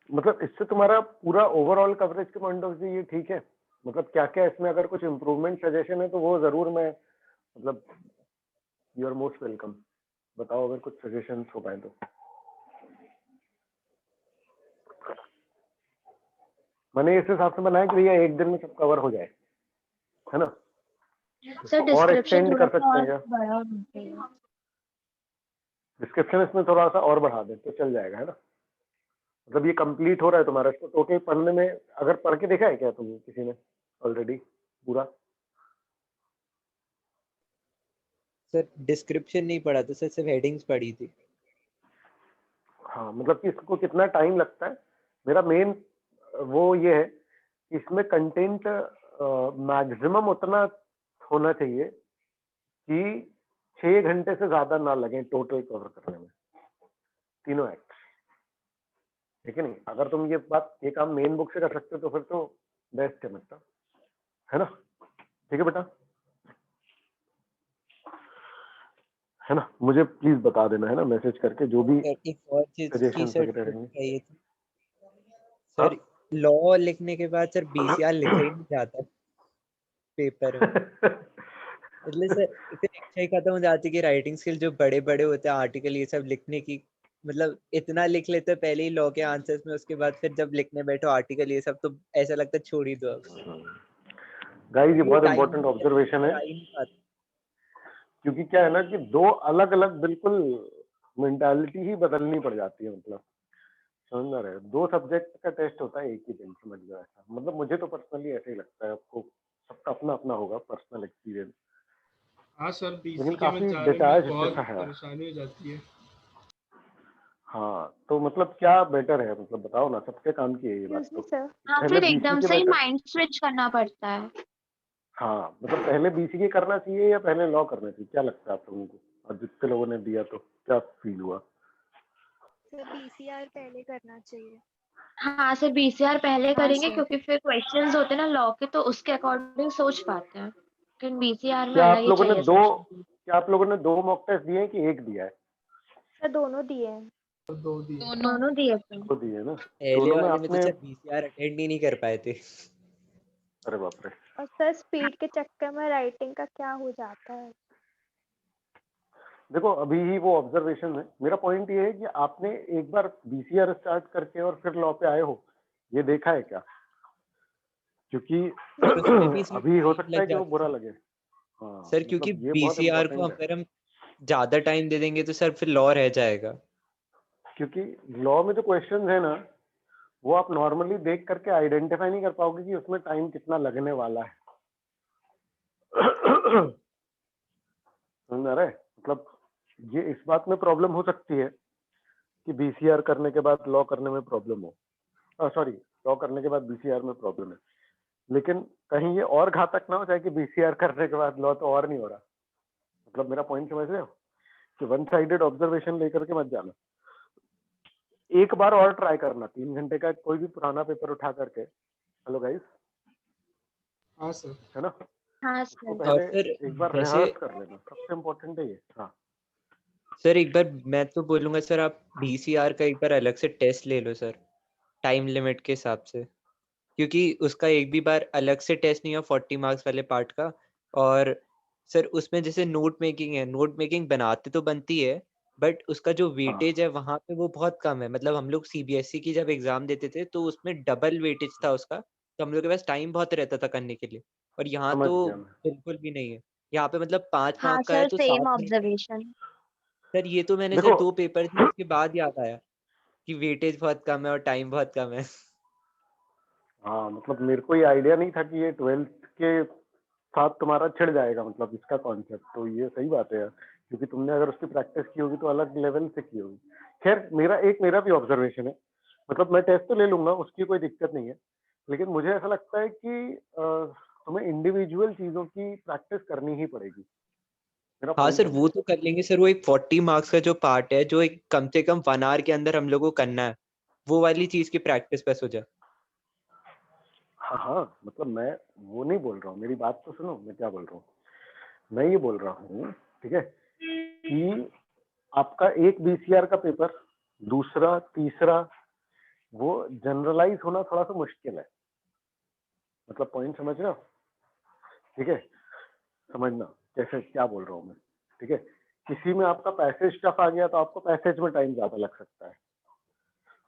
मतलब इससे तुम्हारा पूरा ओवरऑल कवरेज के पॉइंट ऑफ व्यू ये ठीक है? मतलब क्या क्या इसमें अगर कुछ इम्प्रूवमेंट सजेशन है तो वो जरूर मैं मतलब यू आर मोस्ट वेलकम, बताओ अगर कुछ सजेशन हो पाए तो। मैंने इस हिसाब से बनाया कि भैया एक दिन में सब कवर हो जाए, है ना? सर और डिस्क्रिप्शन एक्सटेंड कर सकते हैं क्या? बड़ा होना चाहिए। डिस्क्रिप्शन इसमें थोड़ा सा और बढ़ा दे तो चल जाएगा, है ना? मतलब ये कंप्लीट हो रहा है तुम्हारा, इसको टोटल पढ़ने में अगर पढ़ के देखा है क्या तुम किसी ने ऑलरेडी पूरा? सर डिस्क्रिप्शन नहीं पढ़ा था सर, सिर्फ हेडिंग्स पढ़ी थी। हाँ, मतलब कि इसको कितना टाइम लगता है? मेरा मेन वो ये है कि इसमें कंटेंट मैक्सिमम उतना होना चाहिए कि 6 घंटे से ज्यादा ना लगे टोटल कवर करने में, तीनों एक्ट। ठीक है नहीं? अगर तुम ये काम मेन बुक से कर सकते हो तो फिर तो बेस्ट है, मतलब, है ना? ठीक है बेटा? है ना? मुझे प्लीज बता देना, है ना, मैसेज करके जो भी सर एक और चीज की सजेशन सर वगैरह टिप रहेंगे। चाहिए थी हाँ? सर। लॉ लिखने के बाद सर बीसीआर लिखा ही नहीं जाता पेपर में। मतलब सर इतनी इच्छा ही खत्म हो जाती है कि राइटिंग स्किल जो बड़े बड़े होते हैं आर्टिकल ये सब लिखने की, मतलब इतना लिख लेते हैं पहले ही लॉ के आंसर्स में, उसके बाद फिर जब लिखने बैठो आर्टिकल ये सब तो ऐसा लगता है छोड़ ही दो अब। गाइस, ये क्योंकि वो बहुत टाइम इंपॉर्टेंट ऑब्जर्वेशन है, आ ही नहीं पाता। क्योंकि क्या है ना कि दो अलग अलग बिल्कुल मेंटालिटी ही बदलनी पड़ जाती है। मतलब समझ में आ रहा है? दो सब्जेक्ट का टेस्ट होता है एक ही दिन, समझ लो ऐसा। मतलब मुझे तो पर्सनली ऐसे ही लगता है, आपको सबका अपना अपना होगा पर्सनल एक्सपीरियंस, हाँ सर, लेकिन बीसीके में काफी जाने में डिटैच बहुत जैसा है। परेशानी हो जाती है। हाँ, तो मतलब क्या बेटर है? मतलब बताओ ना, सबके काम की है ये बात तो। सर हाँ, पहले फिर एकदम बीसीके से ही बेटर? माइंड स्विच करना पड़ता है। हाँ, मतलब पहले बीसीके करना चाहिए या पहले लॉ करना चाहिए? क्या लगता है आप लोगों को? और जितने लोगों ने दिया तो क्या फील हुआ? सर बीसीआर पहले करना चाहिए। हाँ सर, बीसीआर पहले करेंगे सर। क्योंकि फिर क्वेश्चंस होते हैं ना लॉ के, तो उसके अकॉर्डिंग सोच पाते हैं। लेकिन बीसीआर में क्या अलग आप ही लोगों ने चाहिए दो सोचने के लिए। क्या आप लोगों ने 2 मॉक टेस्ट दिए हैं कि एक दिया है? सर दोनों दिए हैं। और 2 दिए। दोनों दिए थे। 2 दिए ना? पहले दोनों में वाले में तो आपने? सर बीसीआर अटेंड ही नहीं कर पाए थे। अरे बाप रे। और सर स्पीड के चक्कर में राइटिंग का क्या हो जाता है। देखो, अभी ही वो ऑब्जर्वेशन है। मेरा पॉइंट ये है कि आपने एक बार बीसीआर स्टार्ट करके और फिर लॉ पे आए हो, ये देखा है क्या? क्योंकि सर उसमें भी सर अभी हो टाइम सकता है लग कि वो जाता बुरा है लगे। हाँ, सर, क्योंकि मतलब ये बहुत बीसीआर को इंपॉर्टेंट है, अगर हम ज्यादा टाइम दे देंगे तो सर फिर लॉ रह जाएगा। क्योंकि लॉ में जो क्वेश्चंस है ना, वो आप नॉर्मली देख करके आइडेंटिफाई नहीं कर पाओगे कि उसमें टाइम कितना लगने वाला है। समझ आ रहा है? मतलब ये इस बात में प्रॉब्लम हो सकती है कि बीसीआर करने के बाद लॉ करने में प्रॉब्लम हो, सॉरी लॉ करने के बाद बीसीआर में प्रॉब्लम है, लेकिन कहीं ये और घातक ना हो जाए कि बीसीआर करने के बाद लॉ तो और नहीं हो रहा। मतलब मेरा पॉइंट समझ रहे हो कि वन साइडेड ऑब्जर्वेशन लेकर के मत जाना, एक बार और ट्राई करना, 3 घंटे का कोई भी पुराना पेपर उठा करके। हेलो गाइस, हाँ सर। है ना? हाँ उसको सर। और पहले सर एक बार जैसे रिहर्स कर लेना, सबसे इम्पोर्टेंट है ये। हाँ सर एक बार मैं तो बोलूंगा सर आप बीसीआर का एक बार अलग से टेस्ट ले लो सर, टाइम लिमिट के हिसाब से, क्योंकि उसका एक भी बार अलग से टेस्ट नहीं है 40 मार्क्स वाले पार्ट का। और सर उसमें जैसे नोट मेकिंग है, नोट मेकिंग बनाते तो बनती है, बट उसका जो वेटेज है वहाँ पे वो बहुत कम है। मतलब हम लोग सीबीएसई की जब एग्जाम देते थे तो उसमें डबल वेटेज था उसका, तो हम लोग के पास टाइम बहुत रहता था करने के लिए, और यहाँ समझ तो गया मैं। बिल्कुल भी नहीं है। यहाँ पे मतलब 5 हाँ मार्क का है सर, तो सेम 7 मिनट। ऑब्जर्वेशन। सर ये तो मैंने सर देखो 2 पेपर थे उसके बाद याद आया कि वेटेज बहुत कम है और टाइम बहुत कम है। हाँ, मतलब मेरे को ये आइडिया नहीं था कि ये 12th के साथ तुम्हारा छिड़ जाएगा, मतलब इसका कॉन्सेप्ट। तो ये सही बात है यार, क्योंकि तुमने अगर उसकी प्रैक्टिस की होगी तो अलग लेवल से की होगी। खैर मेरा भी ऑब्जर्वेशन है, मतलब मैं टेस्ट तो ले लूंगा, उसकी कोई दिक्कत नहीं है, लेकिन मुझे ऐसा लगता है कि तुम्हें इंडिविजुअल चीजों की प्रैक्टिस करनी ही पड़ेगी। मेरा हाँ पॉइंट सर वो समझो। तो कर लेंगे सर, वो एक 40 मार्क्स का जो पार्ट है जो एक कम से कम 1 आवर के अंदर हम लोग को करना है, वो वाली चीज की प्रैक्टिस बस हो जाए। हाँ हाँ, मतलब मैं वो नहीं बोल रहा हूँ, मेरी बात तो सुनो, मैं क्या बोल रहा हूँ। मैं ये बोल रहा हूँ, ठीक है, कि आपका एक बीसीआर का पेपर, दूसरा तीसरा, वो जनरलाइज होना थोड़ा सा मुश्किल है। मतलब पॉइंट समझ रहे हो? ठीक है, समझना कैसे क्या बोल रहा हूँ मैं। ठीक है, किसी में आपका पैसेज टफ आ गया तो आपको पैसेज में टाइम ज्यादा लग सकता है,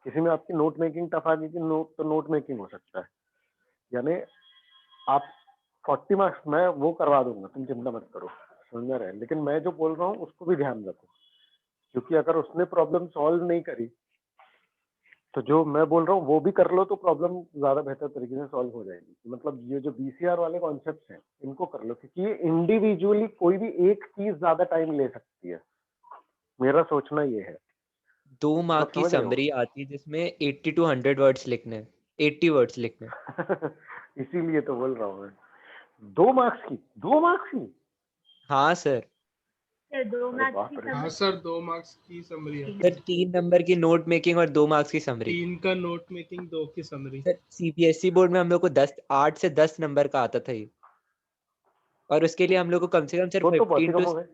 किसी में आपकी नोट मेकिंग टफ आ गई कि नोट मेकिंग हो सकता है। यानी आप 40 मार्क्स मैं वो करवा दूंगा, तुम चिंता मत करो, समझ में आ रहा है? लेकिन मैं जो बोल रहा हूँ उसको भी ध्यान रखो, क्योंकि अगर उसने प्रॉब्लम सॉल्व नहीं करी तो जो मैं बोल रहा हूँ वो भी कर लो तो प्रॉब्लम ज्यादा बेहतर तरीके से सॉल्व हो जाएगी। मतलब ये जो बीसीआर वाले कॉन्सेप्ट्स हैं इनको कर लो, क्योंकि ये इंडिविजुअली कोई भी एक चीज ज्यादा टाइम ले सकती है, मेरा सोचना ये है। 2 मार्क मतलब की समझ रहे हो? समरी आती है जिसमें 80 to 100 वर्ड्स लिखने हैं, 80 वर्ड्स लिखने हैं। इसीलिए तो बोल रहा हूँ मैं, 2 मार्क्स की हाँ सर। सर 2 अरे मार्क्स बाप की रे। हाँ समझ सर, 2 मार्क्स की समरी आती सर है। 3 नंबर की नोट मेकिंग और 2 मार्क्स की समरी। 3 का नोट मेकिंग, 2 की समरी। सर सीबीएसई बोर्ड में हम लोग को 8 से 10 नंबर का आता था ये, और उसके लिए हम लोग को कम से कम सर तो बहुत ही 15 कम to हो गए।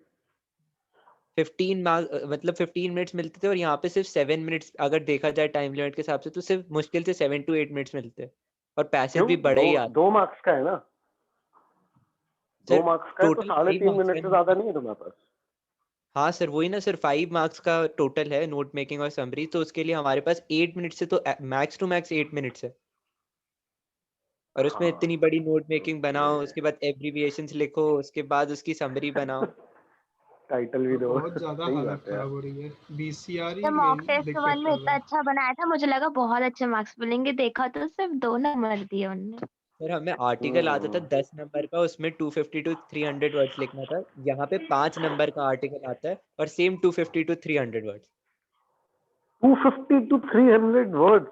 15 मार्क, मतलब 15 मिनट्स मिलते थे, और यहाँ पे सिर्फ 7 मिनट्स अगर देखा जाए टाइम लिमिट के हिसाब से तो सिर्फ मुश्किल से 7 to 8 मिनट्स मिलते हैं, और पैसेज क्यों? भी बड़ा दो ही आता 2 मार्क्स का है ना, है। 2 मार्क्स का है तो टोटल 5 3.5 मार्क्स मिनट का से नोट। ज्यादा नहीं है तुम्हारे पास। हाँ सर वही ना सर, 5 मार्क्स का टोटल है नोट मेकिंग और समरी, तो उसके लिए हमारे पास 8 मिनट से तो मैक्स टू मैक्स 8 मिनट्स है, और उसमें हाँ इतनी बड़ी नोट तो मेकिंग बनाओ, उसके बाद एब्रीविएशंस लिखो, उसके बाद उसकी समरी बनाओ। टाइटल भी तो दो। बहुत ज्यादा सही हालत बात है यार। खराब हो रही है, बीसीआर तो ही मॉक मेन टेस्ट दिक्कत 1 में कर रहा इतना है। अच्छा बनाया था, मुझे लगा बहुत अच्छे मार्क्स मिलेंगे, देखा तो सिर्फ 2 नंबर दिए उनने। सर हमें आर्टिकल आता था हम्म। 10 नंबर का, उसमें 250 to 300 वर्ड्स लिखना था। यहाँ पे 5 नंबर का आर्टिकल आता है और same 250 to 300 words. 250 to 300 word,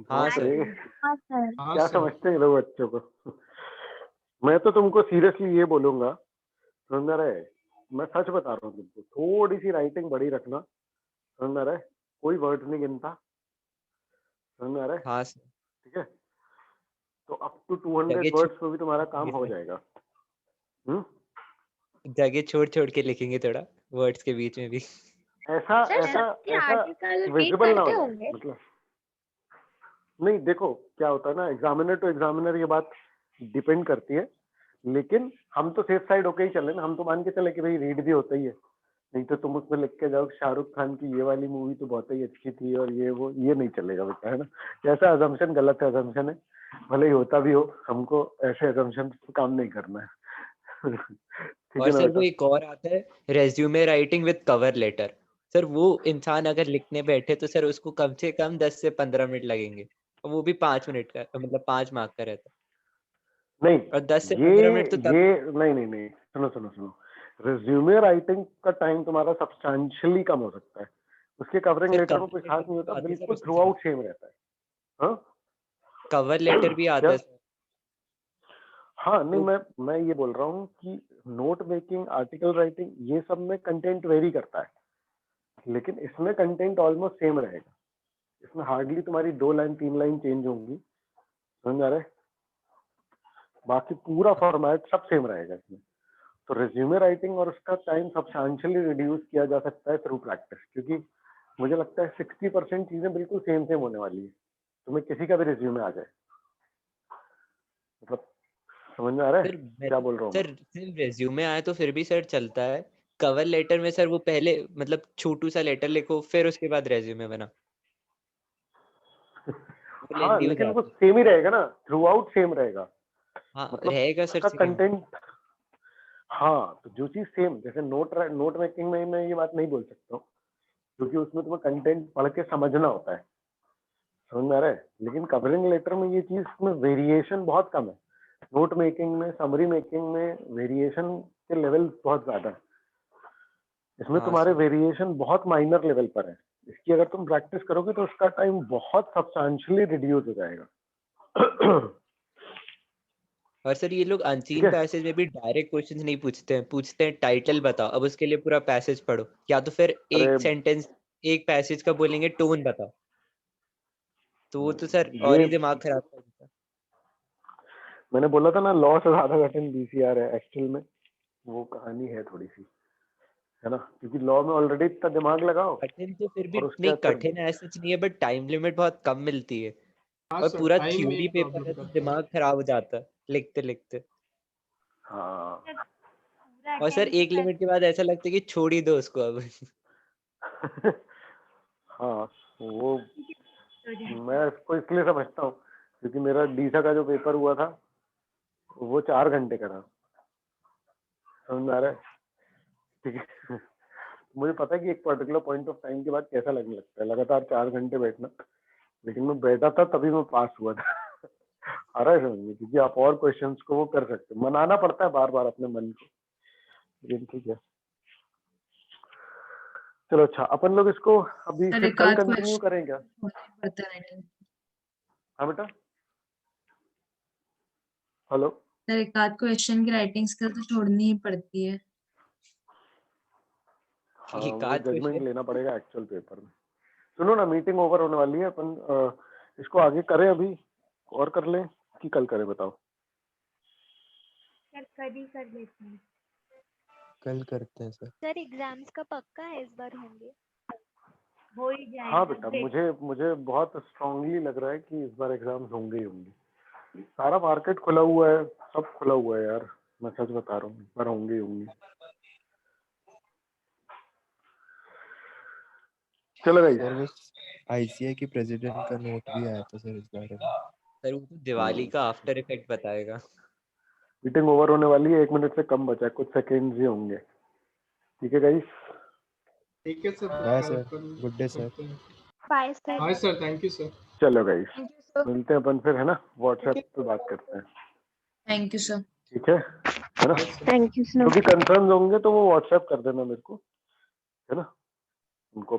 हाँ बाप सर। रे। हाँ सर। हाँ क्या सर। समझते हैं लोग बच्चों को। मैं तो तुमको सीरियसली ये बोलूंगा, समझ में आ रहा है? मैं सच बता रहा हूँ तुमको, थोड़ी सी राइटिंग बड़ी रखना, समझ में आ रहा है? कोई वर्ड नहीं गिनता, समझ में आ रहा है? हाँ सर। ठीक है, तो अप टू 200 जगह वर्ड्स में भी तुम्हारा काम हो छोड़ जाएगा। हम्म। जगह छोड़ छोड़ के लिखेंगे थोड़ा, वर्ड्स के बीच में भी। ऐसा सर ऐसा सबके ऐसा आर्टिकल रीड विजिबल ना करते हो जाए, होंगे? मतलब नहीं। देखो क्या होता है ना, एग्जामिनर टू एग्जामिनर ये बात डिपेंड करती है, लेकिन हम तो सेफ साइड होके ही चले ना, हम तो मान के चले कि भाई रीड भी होता ही है। नहीं तो तुम उसमें लिख के जाओ शाहरुख खान की ये वाली मूवी तो बहुत ही अच्छी थी और ये वो, ये नहीं चलेगा बेटा, है ना? ऐसा अजम्पशन गलत है, अजम्पशन है, भले ही होता भी हो, हमको ऐसे अजम्पशन काम नहीं करना है। ठीक और है ना सर वो बेटा? एक और आता है, resume writing with cover letter. Sir वो इंसान अगर लिखने बैठे तो सर उसको कम से कम 10 से 15 मिनट लगेंगे, और वो भी 5 मिनट का, मतलब 5 मार्क का रहता है। नहीं, और 10 से ये 15 मिनट तो तब ये नहीं, सुनो, रिज्यूमे राइटिंग का टाइम तुम्हारा सब्सटैंशियली कम हो सकता है, उसके कवरिंग सर लेटर में कवर कोई खास लेटर नहीं भी होता, आता है सर बिल्कुल उसके थ्रू साथ, आउट सेम रहता है। हाँ कवर लेटर भी आता क्या? है सर। हाँ नहीं, तो मैं ये बोल रहा हूँ कि नोट मेकिंग, आर्टिकल राइटिंग, ये सब में कंटेंट वेरी करता है, लेकिन इसमें कंटेंट ऑलमोस्ट सेम रहेगा। इसमें हार्डली तुम्हारी 2 लाइन 3 लाइन चेंज होंगी, समझ आ रहा है? बाकी पूरा फॉर्मेट सब सेम रहेगा इसमें। तो रिज्यूमे राइटिंग और उसका टाइम सब्सटैंशियली रिड्यूस किया जा सकता है थ्रू प्रैक्टिस, क्योंकि मुझे लगता है 60% चीजें बिल्कुल सेम सेम होने वाली है, तुम्हें किसी का भी रिज्यूमे आ जाए। मतलब समझ में आ रहा है सर मैं क्या तो बोल रहा हूँ सर सिर्फ रेज्यूमे आए तो फिर भी सर चलता है। कवर लेटर में सर वो पहले मतलब छोटू सा लेटर लिखो, फिर उसके बाद रेज्यूमे बना, वो हाँ, लेंदी हो लेकिन वो जाता है। सेम ही रहेगा ना, थ्रू आउट सेम रहेगा, हाँ मतलब रहेगा सर उसका सेम। कंटेंट। हाँ, तो जो चीज सेम, जैसे नोट मेकिंग में मैं ये बात नहीं बोल सकता हूँ, क्योंकि उसमें तुम्हें कंटेंट पढ़ के समझना होता है, समझ में आ रहा है? लेकिन कवरिंग लेटर में ये चीज में वेरिएशन बहुत कम है। नोट मेकिंग में, समरी मेकिंग में वेरिएशन के लेवल बहुत ज्यादा है, इसमें हाँ तुम्हारे सर। वेरिएशन बहुत माइनर लेवल पर है। इसकी अगर तुम प्रैक्टिस करोगे तो उसका टाइम बहुत सब्सटैंशियली रिड्यूस हो जाएगा। और सर ये लोग ठीक अनसीन है, पैसेज में भी डायरेक्ट क्वेश्चंस नहीं पूछते हैं टाइटल बताओ, अब उसके लिए पूरा पैसेज पढ़ो, या तो फिर अरे एक सेंटेंस एक पैसेज का बोलेंगे टोन बताओ, तो वो तो सर और ये ही दिमाग खराब कर देता है। मैंने बोला था ना, लॉ से ज्यादा कठिन बीसीआर है एक्चुअल में, वो कहानी है थोड़ी सी, है ना? क्योंकि लॉ में ऑलरेडी इतना दिमाग लगाओ, कठिन तो फिर भी और उसके नहीं, बाद फिर कठिन ऐसा नहीं है, बट टाइम लिमिट बहुत कम मिलती है, हाँ और सर, पूरा टाइम थ्योरी एक पेपर प्रॉब्लम है तो करता है। दिमाग खराब हो जाता है लिखते लिखते। हाँ। पूरा और सर अटेम्प्ट एक कर। लिमिट के बाद ऐसा लगता है कि छोड़ ही दो उसको अब। हाँ, वो मैं इसको इसलिए समझता हूँ क्योंकि मेरा डीसा का जो पेपर हुआ था वो 4 घंटे का था, समझ में आ रहा है? ठीक है। मुझे पता है कि एक पर्टिकुलर पॉइंट ऑफ टाइम के बाद कैसा लगने लगता है लगातार 4 घंटे बैठना, लेकिन मैं बैठा था तभी मैं पास हुआ था। आ रहा है समझ में? क्योंकि आप और क्वेश्चंस को वो कर सकते हो, मनाना पड़ता है बार बार अपने मन को, लेकिन ठीक है। चलो अच्छा, अपन लोग इसको अभी सर फिर एक कल आध कंटिन्यू क्वेश्चन करें क्या? पड़ता है राइटिंग। हाँ बेटा, हेलो। सर एक आध क्वेश्चन की राइटिंग स्किल तो छोड़नी ही पड़ती है। हाँ, एक वो आध जजमेंट क्वेश्चन। लेना पड़ेगा एक्चुअल पेपर में। सुनो ना, मीटिंग ओवर होने वाली है, अपन इसको आगे करें अभी और कर लें कि कल करें, बताओ? सर कल ही कर लेते हैं। कल करते हैं सर। सर एग्जाम्स का पक्का है इस बार होंगे? हो ही जाएगा। हाँ बेटा, मुझे बहुत स्ट्रांगली लग रहा है कि इस बार एग्जाम्स होंगे ही होंगे। सारा मार्केट खुला हुआ है, सब खुला हुआ है यार, मैं सच बता रहा हूँ, इस बार होंगे ही होंगे। चलो भाई। सर वो आईसीआई के प्रेसिडेंट का नोट भी आया था सर इस बारे में। सर वो तो दिवाली का आफ्टर इफेक्ट बताएगा। मीटिंग ओवर होने वाली है, 1 मिनट से कम बचा है, कुछ सेकेंड्स ही होंगे। ठीक है गाइस, ठीक है सर, तो बाय कल सर, कल गुड डे सर। करते हैं। Bye sir. हाँ सर, थैंक यू सर। चलो गाइस, थैंक यू सर। मिलते हैं अपन फिर, है ना? व्हाट्सएप पे बात करते हैं, थैंक यू सर। ठीक है ना? Bye sir. Thank you sir. जो भी कंसर्न होंगे तो वो व्हाट्सएप कर देना मेरे को, है ना? उनको